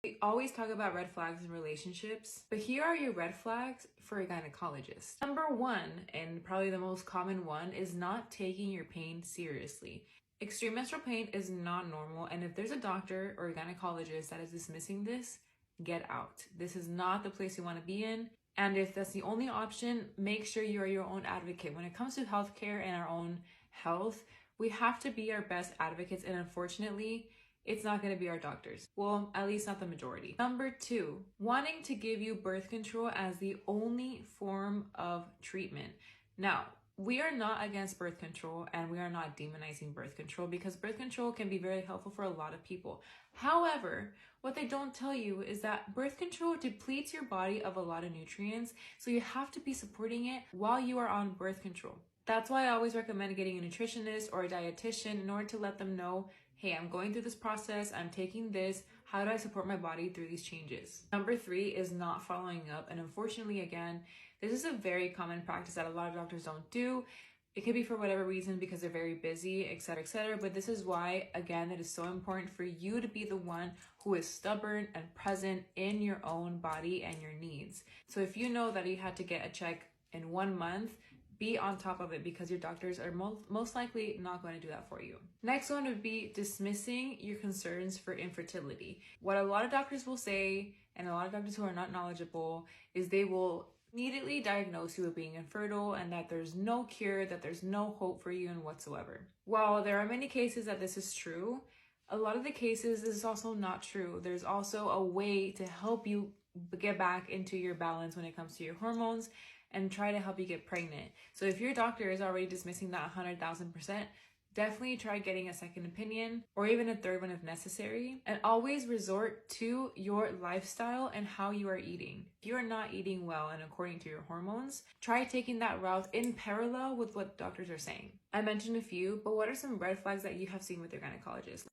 We always talk about red flags in relationships, but here are your red flags for a gynecologist. Number one, and probably the most common one, is not taking your pain seriously. Extreme menstrual pain is not normal, and if there's a doctor or a gynecologist that is dismissing this, get out. This is not the place you want to be in. And if that's the only option, make sure you are your own advocate. When it comes to healthcare and our own health, we have to be our best advocates, and unfortunately, it's not going to be our doctors. Well, at least not the majority. Number two, wanting to give you birth control as the only form of treatment. Now, we are not against birth control, and we are not demonizing birth control, because birth control can be very helpful for a lot of people. However, what they don't tell you is that birth control depletes your body of a lot of nutrients, so you have to be supporting it while you are on birth control. That's why I always recommend getting a nutritionist or a dietitian in order to let them know, hey, I'm going through this process, I'm taking this, how do I support my body through these changes? Number three is not following up, and unfortunately, again, this is a very common practice that a lot of doctors don't do. It could be for whatever reason, because they're very busy, etc., but this is why, again, it is so important for you to be the one who is stubborn and present in your own body and your needs. So if you know that you had to get a check in 1 month, be on top of it, because your doctors are most likely not going to do that for you. Next one would be dismissing your concerns for infertility. What a lot of doctors will say, and a lot of doctors who are not knowledgeable, is they will immediately diagnose you with being infertile and that there's no cure, that there's no hope for you in whatsoever. While there are many cases that this is true, a lot of the cases this is also not true. There's also a way to help you get back into your balance when it comes to your hormones and try to help you get pregnant. So if your doctor is already dismissing that 100,000%, definitely try getting a second opinion or even a third one if necessary. And always resort to your lifestyle and how you are eating. If you are not eating well and according to your hormones, try taking that route in parallel with what doctors are saying. I mentioned a few, but what are some red flags that you have seen with your gynecologist?